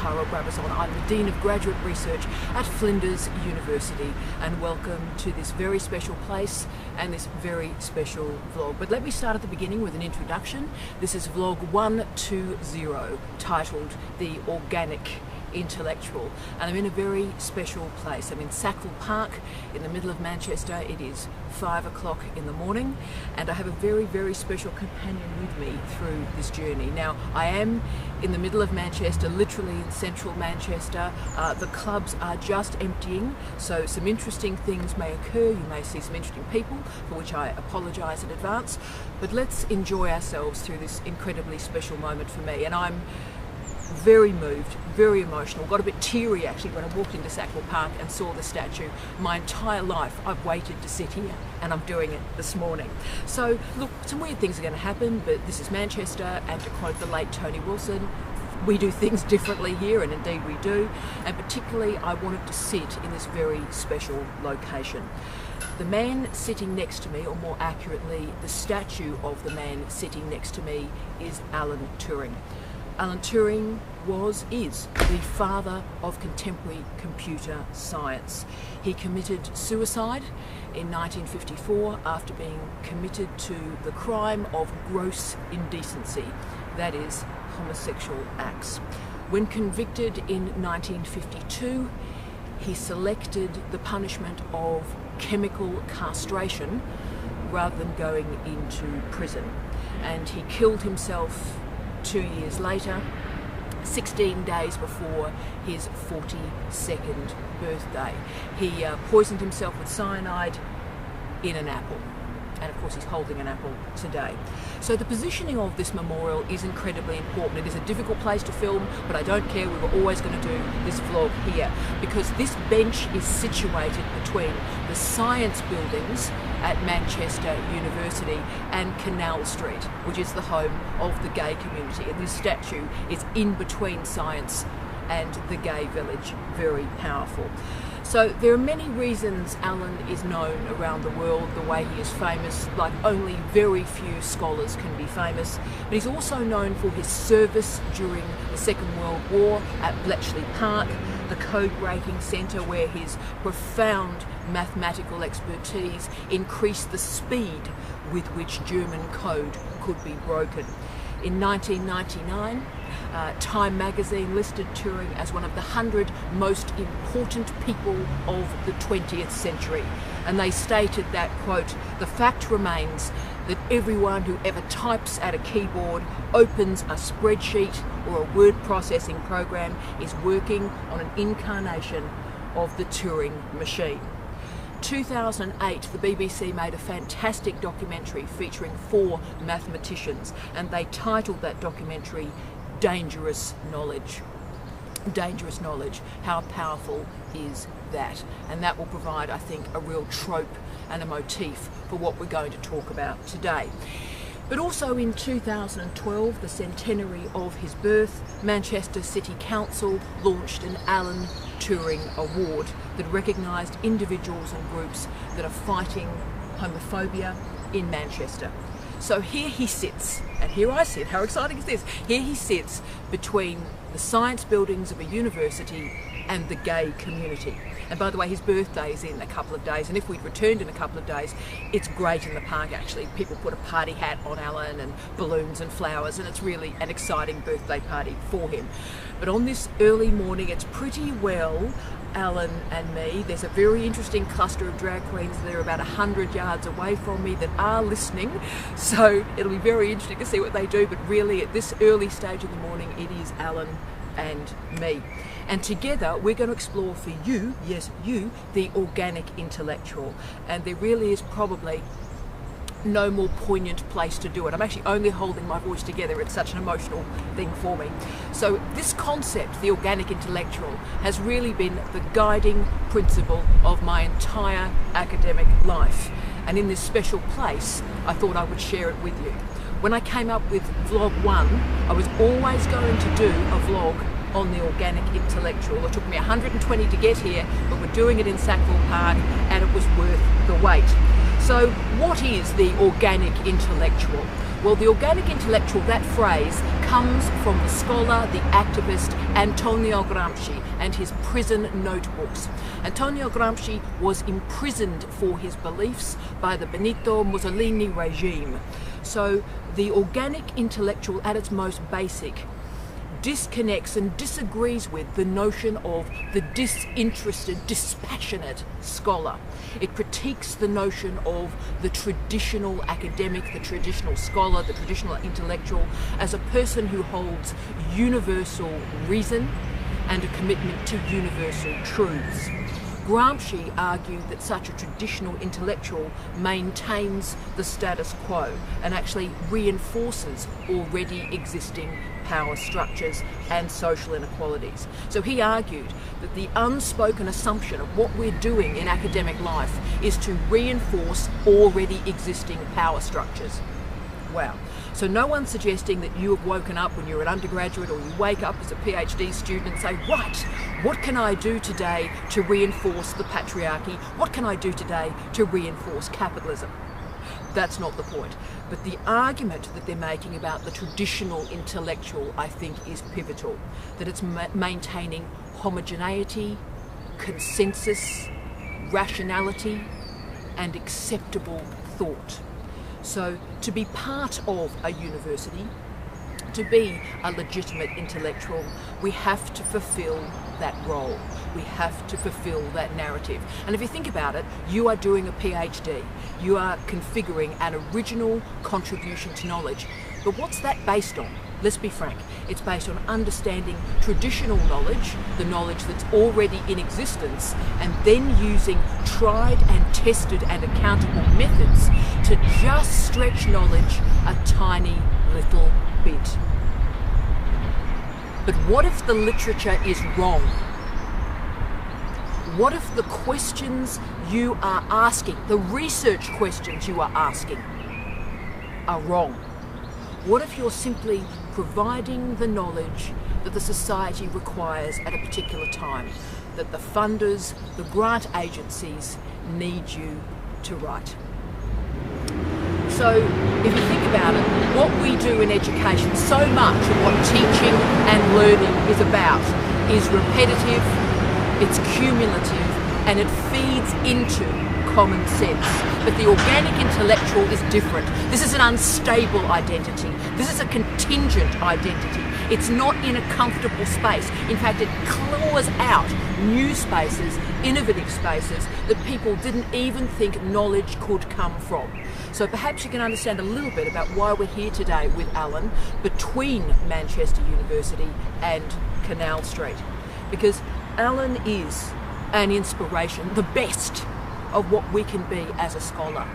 Brabazon. I'm the Dean of Graduate Research at Flinders University, and welcome to this very special place and this very special vlog. But let me start at the beginning with an introduction. This is vlog 120, titled The Organic Intellectual, and I'm in a very special place. I'm in Sackville Park in the middle of Manchester. It is 5 o'clock in the morning, and I have a very special companion with me through this journey. Now, I am in the middle of Manchester, literally in central Manchester. The clubs are just emptying, so some interesting things may occur. You may see some interesting people, for which I apologise in advance, but let's enjoy ourselves through this incredibly special moment for me. And I'm very moved, very emotional, got a bit teary actually when I walked into Sackville Park and saw the statue. My entire life I've waited to sit here, and I'm doing it this morning. So look, some weird things are going to happen, but this is Manchester, and to quote the late Tony Wilson, we do things differently here, and indeed we do. And particularly I wanted to sit in this very special location. The man sitting next to me, or more accurately the statue of the man sitting next to me, is Alan Turing. Alan Turing is the father of contemporary computer science. He committed suicide in 1954 after being committed to the crime of gross indecency, that is, homosexual acts. When convicted in 1952, he selected the punishment of chemical castration rather than going into prison, and he killed himself 2 years later, 16 days before his 42nd birthday. He poisoned himself with cyanide in an apple. And of course he's holding an apple today. So the positioning of this memorial is incredibly important. It is a difficult place to film, but I don't care. We were always going to do this vlog here because this bench is situated between the science buildings at Manchester University and Canal Street, which is the home of the gay community. And this statue is in between science and the gay village. Very powerful. So there are many reasons Alan is known around the world the way he is famous, like only very few scholars can be famous. But he's also known for his service during the Second World War at Bletchley Park, the code-breaking centre where his profound mathematical expertise increased the speed with which German code could be broken. In 1999, Time magazine listed Turing as one of the 100 most important people of the 20th century. And they stated that, quote, "The fact remains that everyone who ever types at a keyboard, opens a spreadsheet or a word processing program is working on an incarnation of the Turing machine." 2008, the BBC made a fantastic documentary featuring 4 mathematicians, and they titled that documentary Dangerous Knowledge. Dangerous knowledge. How powerful is that? And that will provide, I think, a real trope and a motif for what we're going to talk about today. But also in 2012, the centenary of his birth, Manchester City Council launched an Alan Turing Award that recognised individuals and groups that are fighting homophobia in Manchester. So here he sits, and here I sit. How exciting is this? Here he sits between the science buildings of a university and the gay community. And by the way, his birthday is in a couple of days, and if we'd returned in a couple of days, it's great in the park actually. People put a party hat on Alan and balloons and flowers, and it's really an exciting birthday party for him. But on this early morning, it's pretty well Alan and me. There's a very interesting cluster of drag queens that are about 100 yards away from me that are listening, so it'll be very interesting to see what they do. But really, at this early stage of the morning, it is Alan and me. And together we're going to explore for you, yes you, the organic intellectual. And there really is probably no more poignant place to do it. I'm actually only holding my voice together. It's such an emotional thing for me. So this concept, the organic intellectual, has really been the guiding principle of my entire academic life. And in this special place, I thought I would share it with you. When I came up with vlog 1, I was always going to do a vlog on the organic intellectual. It took me 120 to get here, but we're doing it in Sackville Park, and it was worth the wait. So what is the organic intellectual? Well, the organic intellectual, that phrase, comes from the scholar, the activist, Antonio Gramsci and his prison notebooks. Antonio Gramsci was imprisoned for his beliefs by the Benito Mussolini regime. So the organic intellectual at its most basic disconnects and disagrees with the notion of the disinterested, dispassionate scholar. It critiques the notion of the traditional academic, the traditional scholar, the traditional intellectual as a person who holds universal reason and a commitment to universal truths. Gramsci argued that such a traditional intellectual maintains the status quo and actually reinforces already existing power structures and social inequalities. So he argued that the unspoken assumption of what we're doing in academic life is to reinforce already existing power structures. Wow. So no one's suggesting that you have woken up when you're an undergraduate or you wake up as a PhD student and say, right, what can I do today to reinforce the patriarchy? What can I do today to reinforce capitalism? That's not the point. But the argument that they're making about the traditional intellectual, I think, is pivotal. That it's maintaining homogeneity, consensus, rationality, and acceptable thought. So to be part of a university, to be a legitimate intellectual, we have to fulfill that role. We have to fulfill that narrative. And if you think about it, you are doing a PhD. You are configuring an original contribution to knowledge. But what's that based on? Let's be frank. It's based on understanding traditional knowledge, the knowledge that's already in existence, and then using tried and tested and accountable methods to just stretch knowledge a tiny little bit. But what if the literature is wrong? What if the questions you are asking, the research questions you are asking, are wrong? What if you're simply providing the knowledge that the society requires at a particular time, that the funders, the grant agencies need you to write? So if you think about it, what we do in education, so much of what teaching and learning is about is repetitive, it's cumulative, and it feeds into common sense. But the organic intellectual is different. This is an unstable identity. This is a contingent identity. It's not in a comfortable space. In fact, it claws out new spaces, innovative spaces that people didn't even think knowledge could come from. So perhaps you can understand a little bit about why we're here today with Alan between Manchester University and Canal Street. Because Alan is an inspiration, the best of what we can be as a scholar.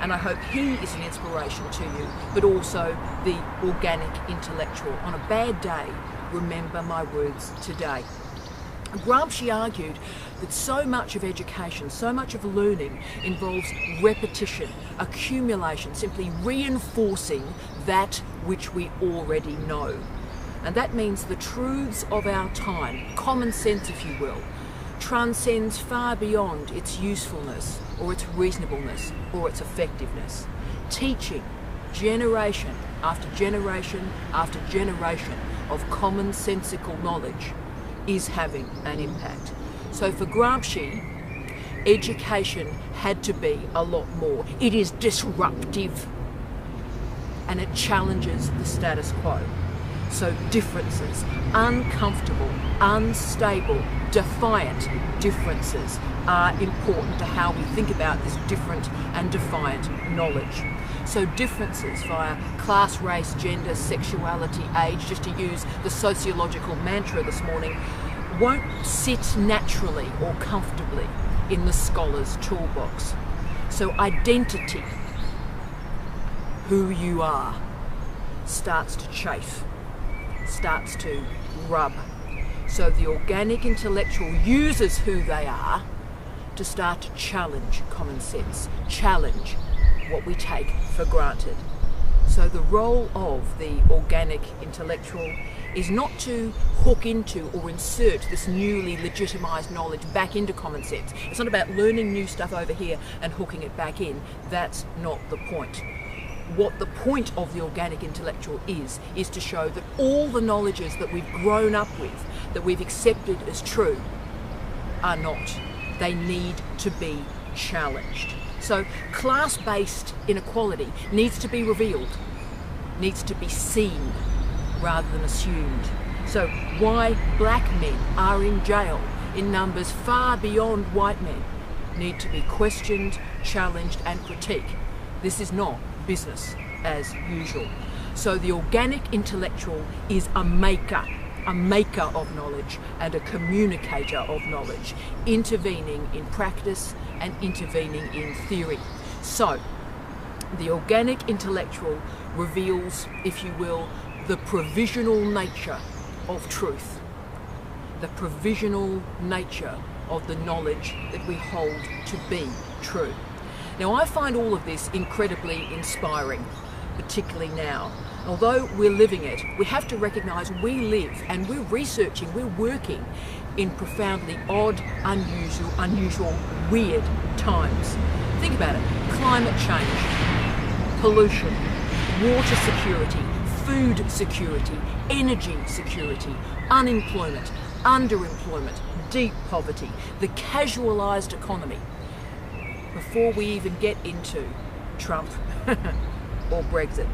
And I hope he is an inspiration to you, but also the organic intellectual. On a bad day, remember my words today. Gramsci argued that so much of education, so much of learning involves repetition, accumulation, simply reinforcing that which we already know. And that means the truths of our time, common sense if you will, transcends far beyond its usefulness or its reasonableness or its effectiveness. Teaching generation after generation after generation of commonsensical knowledge is having an impact. So for Gramsci, education had to be a lot more. It is disruptive and it challenges the status quo. So differences, uncomfortable, unstable, defiant differences are important to how we think about this different and defiant knowledge. So differences via class, race, gender, sexuality, age, just to use the sociological mantra this morning, won't sit naturally or comfortably in the scholar's toolbox. So identity, who you are, starts to chafe, starts to rub. So the organic intellectual uses who they are to start to challenge common sense, challenge what we take for granted. So the role of the organic intellectual is not to hook into or insert this newly legitimised knowledge back into common sense. It's not about learning new stuff over here and hooking it back in. That's not the point. what the point of the organic intellectual is to show that all the knowledges that we've grown up with, that we've accepted as true, are not. They need to be challenged. So class-based inequality needs to be revealed, needs to be seen rather than assumed. So why black men are in jail in numbers far beyond white men need to be questioned, challenged and critiqued. This is not business as usual. So the organic intellectual is a maker of knowledge and a communicator of knowledge, intervening in practice and intervening in theory. So the organic intellectual reveals, if you will, the provisional nature of truth, the provisional nature of the knowledge that we hold to be true. Now, I find all of this incredibly inspiring, particularly now. Although we're living it, we have to recognise we live and we're researching, we're working in profoundly odd, unusual, weird times. Think about it. Climate change, pollution, water security, food security, energy security, unemployment, underemployment, deep poverty, the casualised economy, before we even get into Trump or Brexit.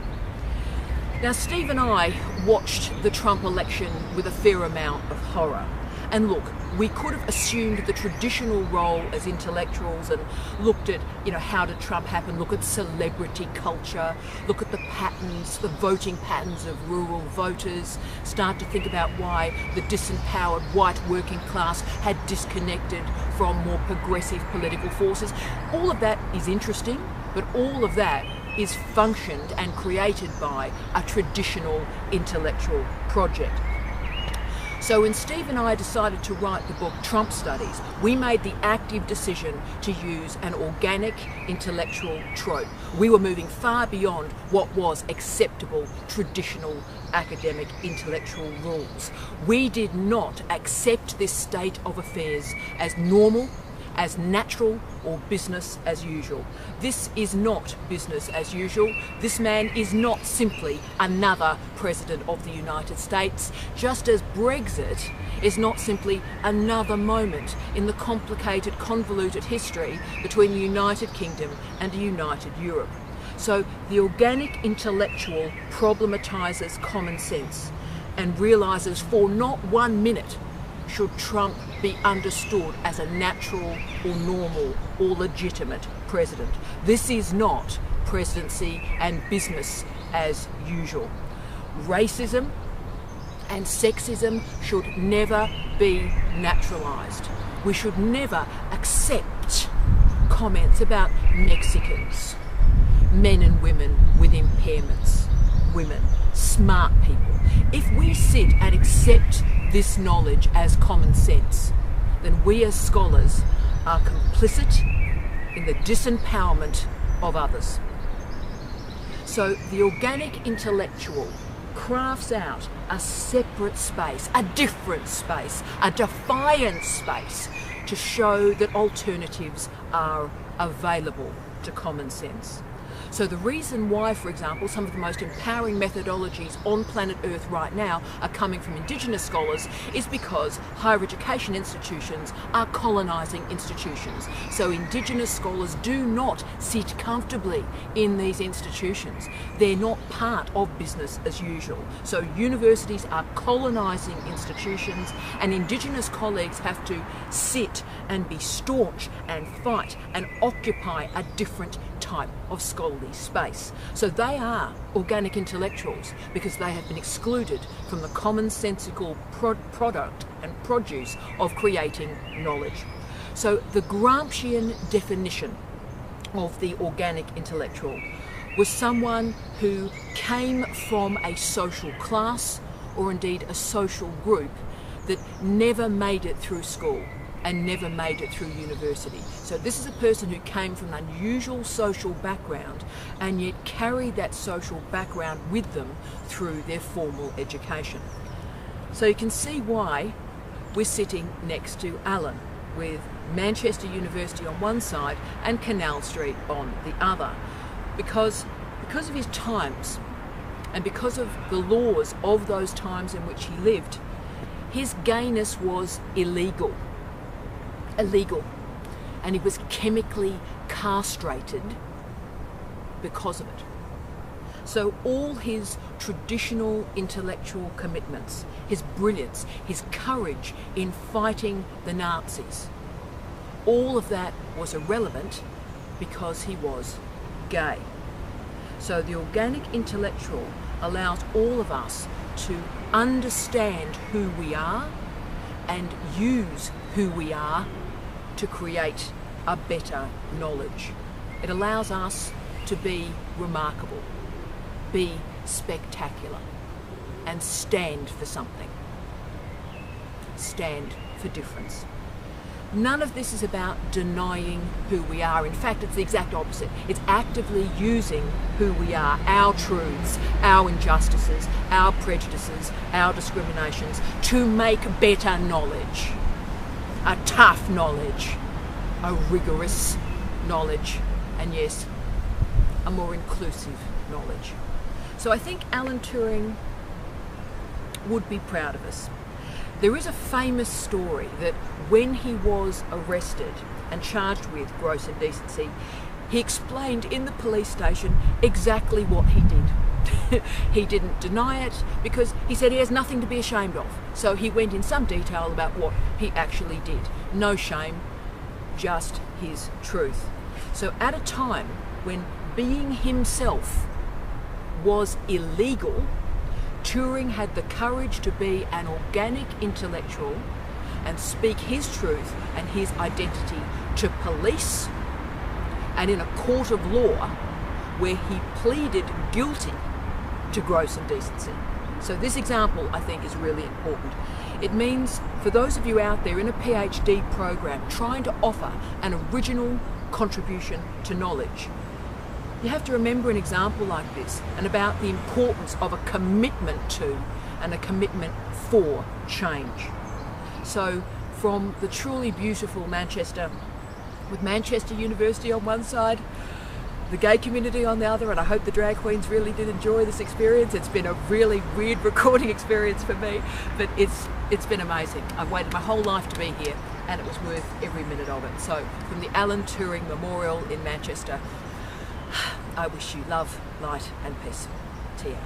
Now, Steve and I watched the Trump election with a fair amount of horror. And look, we could have assumed the traditional role as intellectuals and looked at, how did Trump happen? Look at celebrity culture, look at the patterns, the voting patterns of rural voters, start to think about why the disempowered white working class had disconnected from more progressive political forces. All of that is interesting, but all of that is functioned and created by a traditional intellectual project. So when Steve and I decided to write the book Trump Studies, we made the active decision to use an organic intellectual trope. We were moving far beyond what was acceptable traditional academic intellectual rules. We did not accept this state of affairs as normal, as natural, or business as usual. This is not business as usual. This man is not simply another president of the United States, just as Brexit is not simply another moment in the complicated, convoluted history between the United Kingdom and a united Europe. So the organic intellectual problematises common sense and realises for not 1 minute should Trump be understood as a natural or normal or legitimate president. This is not presidency and business as usual. Racism and sexism should never be naturalised. We should never accept comments about Mexicans, men and women with impairments, women, smart people. If we sit and accept this knowledge as common sense, then we as scholars are complicit in the disempowerment of others. So the organic intellectual crafts out a separate space, a different space, a defiant space to show that alternatives are available to common sense. So the reason why, for example, some of the most empowering methodologies on planet Earth right now are coming from Indigenous scholars is because higher education institutions are colonising institutions. So Indigenous scholars do not sit comfortably in these institutions. They're not part of business as usual. So universities are colonising institutions, and Indigenous colleagues have to sit and be staunch and fight and occupy a different type of scholarly space. So they are organic intellectuals because they have been excluded from the commonsensical product and produce of creating knowledge. So the Gramscian definition of the organic intellectual was someone who came from a social class or indeed a social group that never made it through school and never made it through university. So this is a person who came from an unusual social background and yet carried that social background with them through their formal education. So you can see why we're sitting next to Alan, with Manchester University on one side and Canal Street on the other. Because because of his times and because of the laws of those times in which he lived, his gayness was illegal. And he was chemically castrated because of it. So all his traditional intellectual commitments, his brilliance, his courage in fighting the Nazis, all of that was irrelevant because he was gay. So the organic intellectual allows all of us to understand who we are and use who we are to create a better knowledge. It allows us to be remarkable, be spectacular, and stand for something. Stand for difference. None of this is about denying who we are. In fact, it's the exact opposite. It's actively using who we are, our truths, our injustices, our prejudices, our discriminations, to make better knowledge. A tough knowledge, a rigorous knowledge, and yes, a more inclusive knowledge. So I think Alan Turing would be proud of us. There is a famous story that when he was arrested and charged with gross indecency, he explained in the police station exactly what he did. He didn't deny it because he said he has nothing to be ashamed of. So he went in some detail about what he actually did. No shame, just his truth. So at a time when being himself was illegal, Turing had the courage to be an organic intellectual and speak his truth and his identity to police and in a court of law where he pleaded guilty to gross indecency. So this example, I think, is really important. It means for those of you out there in a PhD program trying to offer an original contribution to knowledge, you have to remember an example like this and about the importance of a commitment to and a commitment for change. So from the truly beautiful Manchester, with Manchester University on one side, the gay community on the other, and I hope the drag queens really did enjoy this experience. It's been a really weird recording experience for me, but it's been amazing. I've waited my whole life to be here and it was worth every minute of it. So from the Alan Turing Memorial in Manchester, I wish you love, light and peace. Tia.